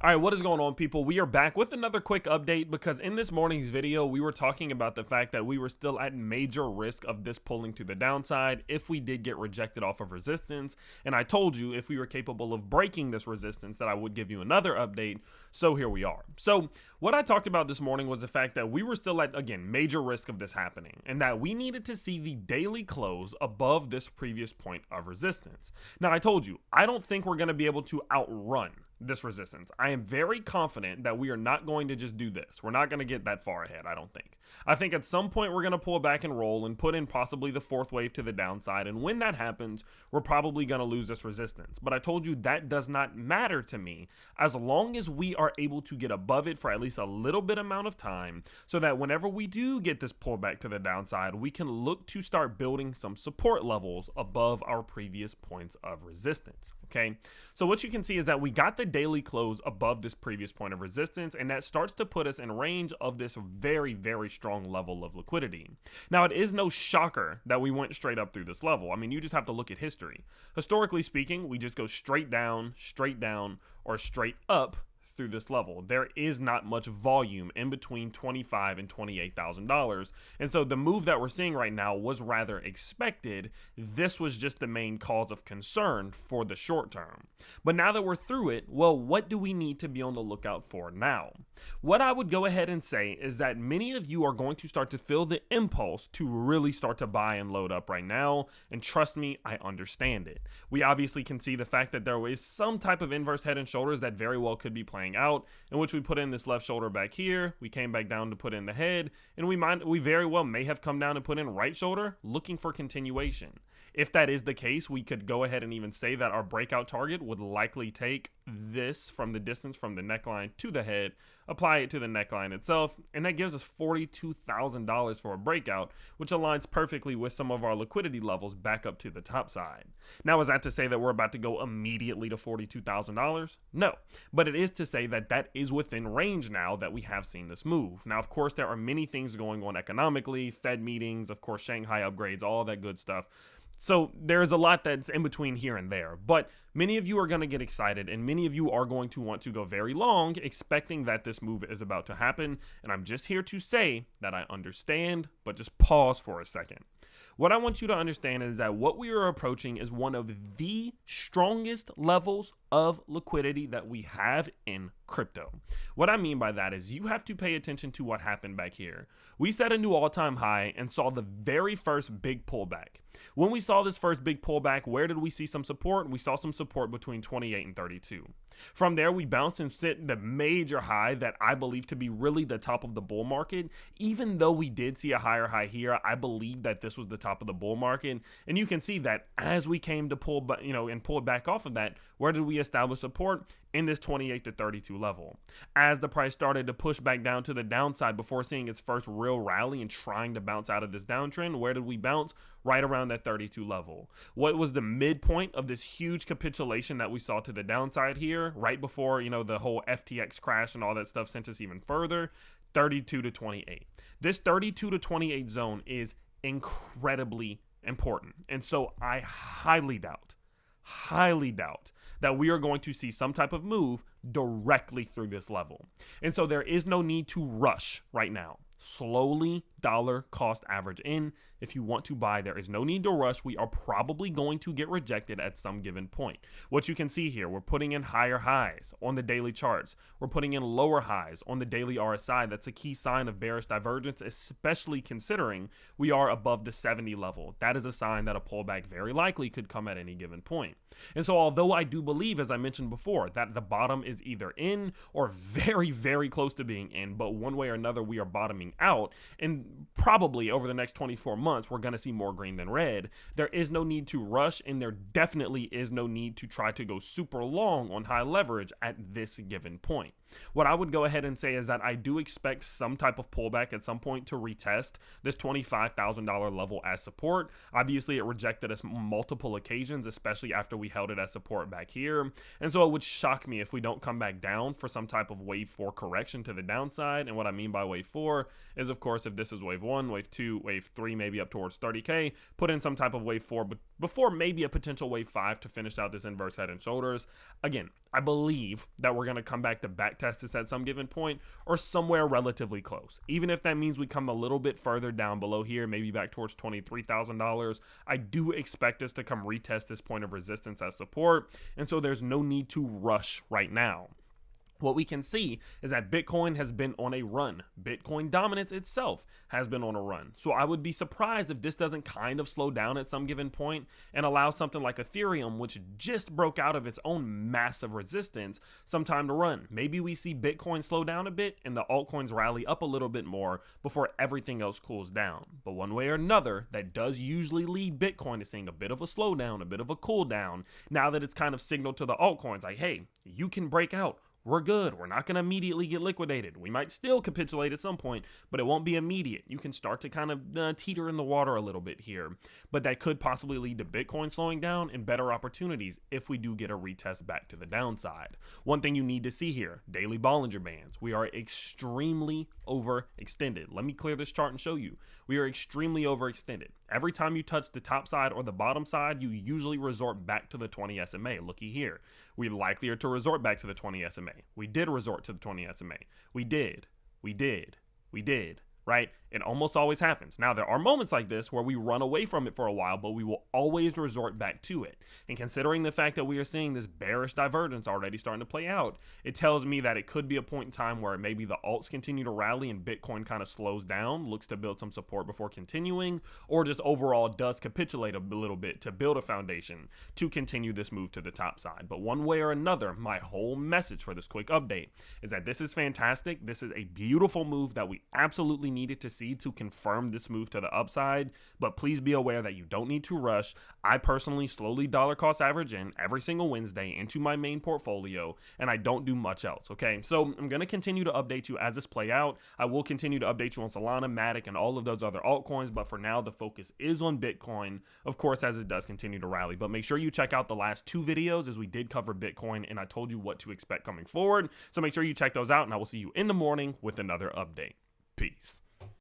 All right, what is going on, people? We are back with another quick update because in this morning's video, we were talking about the fact that we were still at major risk of this pulling to the downside if we did get rejected off of resistance. And I told you if we were capable of breaking this resistance that I would give you another update. So here we are. So what I talked about this morning was the fact that we were still at, again, major risk of this happening and that we needed to see the daily close above this previous point of resistance. Now, I told you, I don't think we're going to be able to outrun this resistance. I am very confident that we are not going to just do this. We're not going to get that far ahead, I don't think. I think at some point we're going to pull back and roll and put in possibly the fourth wave to the downside. And when that happens, we're probably going to lose this resistance. But I told you that does not matter to me as long as we are able to get above it for at least a little bit amount of time so that whenever we do get this pullback to the downside, we can look to start building some support levels above our previous points of resistance. Okay, so what you can see is that we got the daily close above this previous point of resistance, and that starts to put us in range of this very, very strong level of liquidity. Now, it is no shocker that we went straight up through this level. I mean, you just have to look at history. Historically speaking, we just go straight down, or straight up through this level. There is not much volume in between $25,000 and $28,000. And so the move that we're seeing right now was rather expected. This was just the main cause of concern for the short term. But now that we're through it, well, what do we need to be on the lookout for now? What I would go ahead and say is that many of you are going to start to feel the impulse to really start to buy and load up right now. And trust me, I understand it. We obviously can see the fact that there is some type of inverse head and shoulders that very well could be playing out, in which we put in this left shoulder back here, we came back down to put in the head, and we very well may have come down and put in right shoulder looking for continuation. If that is the case, we could go ahead and even say that our breakout target would likely take this from the distance from the neckline to the head, apply it to the neckline itself, and that gives us $42,000 for a breakout, which aligns perfectly with some of our liquidity levels back up to the top side. Now, is that to say that we're about to go immediately to $42,000? No, but it is to say that that is within range now that we have seen this move. Now, of course, there are many things going on economically, Fed meetings, of course, Shanghai upgrades, all that good stuff. So there's a lot that's in between here and there, but many of you are going to get excited and many of you are going to want to go very long expecting that this move is about to happen. And I'm just here to say that I understand, but just pause for a second. What I want you to understand is that what we are approaching is one of the strongest levels of liquidity that we have in crypto. What I mean by that is you have to pay attention to what happened back here. We set a new all-time high and saw the very first big pullback. When we saw this first big pullback, where did we see some support? We saw some support between 28 and 32. From there, we bounced and sit the major high that I believe to be really the top of the bull market. Even though we did see a higher high here, I believe that this was the top of the bull market. And you can see that as we came to pull, and pulled back off of that, where did we establish support? In this 28 to 32 level. As the price started to push back down to the downside before seeing its first real rally and trying to bounce out of this downtrend, where did we bounce? Right around that 32 level. What was the midpoint of this huge capitulation that we saw to the downside here, right before, the whole FTX crash and all that stuff sent us even further? 32 to 28. This 32 to 28 zone is incredibly important. And so I highly doubt that we are going to see some type of move directly through this level. And so there is no need to rush right now. Slowly dollar cost average in. If you want to buy, there is no need to rush. We are probably going to get rejected at some given point. What you can see here, we're putting in higher highs on the daily charts. We're putting in lower highs on the daily RSI. That's a key sign of bearish divergence, especially considering we are above the 70 level. That is a sign that a pullback very likely could come at any given point. And so although I do believe, as I mentioned before, that the bottom is either in or very, very close to being in, but one way or another, we are bottoming out, and probably over the next 24 months we're going to see more green than red. There is no need to rush, and there definitely is no need to try to go super long on high leverage at this given point. What I would go ahead and say is that I do expect some type of pullback at some point to retest this $25,000 level as support. Obviously, it rejected us multiple occasions, especially after we held it as support back here. And so it would shock me if we don't come back down for some type of wave 4 correction to the downside. And what I mean by wave 4 is, of course, if this is wave 1, wave 2, wave 3, maybe up towards 30K, put in some type of wave 4 before maybe a potential wave 5 to finish out this inverse head and shoulders. Again, I believe that we're going to come back to back test this at some given point or somewhere relatively close. Even if that means we come a little bit further down below here, maybe back towards $23,000, I do expect us to come retest this point of resistance as support. And so there's no need to rush right now. What we can see is that Bitcoin has been on a run. Bitcoin dominance itself has been on a run. So I would be surprised if this doesn't kind of slow down at some given point and allow something like Ethereum, which just broke out of its own massive resistance, some time to run. Maybe we see Bitcoin slow down a bit and the altcoins rally up a little bit more before everything else cools down. But one way or another, that does usually lead Bitcoin to seeing a bit of a slowdown, a bit of a cool down, now that it's kind of signaled to the altcoins like, hey, you can break out. We're good. We're not going to immediately get liquidated. We might still capitulate at some point, but it won't be immediate. You can start to kind of teeter in the water a little bit here, but that could possibly lead to Bitcoin slowing down and better opportunities if we do get a retest back to the downside. One thing you need to see here, daily Bollinger Bands. We are extremely overextended. Let me clear this chart and show you. We are extremely overextended. Every time you touch the top side or the bottom side, you usually resort back to the 20 SMA. Looky here. We're likelier to resort back to the 20 SMA. We did resort to the 20 SMA. We did, right? It almost always happens. Now, there are moments like this where we run away from it for a while, but we will always resort back to it. And considering the fact that we are seeing this bearish divergence already starting to play out, it tells me that it could be a point in time where maybe the alts continue to rally and Bitcoin kind of slows down, looks to build some support before continuing, or just overall does capitulate a little bit to build a foundation to continue this move to the top side. But one way or another, my whole message for this quick update is that this is fantastic. This is a beautiful move that we absolutely needed to see to confirm this move to the upside, but please be aware that you don't need to rush. I personally slowly dollar cost average in every single Wednesday into my main portfolio, and I don't do much else, okay? So I'm going to continue to update you as this play out. I will continue to update you on Solana, Matic, and all of those other altcoins, but for now, the focus is on Bitcoin, of course, as it does continue to rally. But make sure you check out the last 2 videos as we did cover Bitcoin, and I told you what to expect coming forward. So make sure you check those out, and I will see you in the morning with another update. Peace.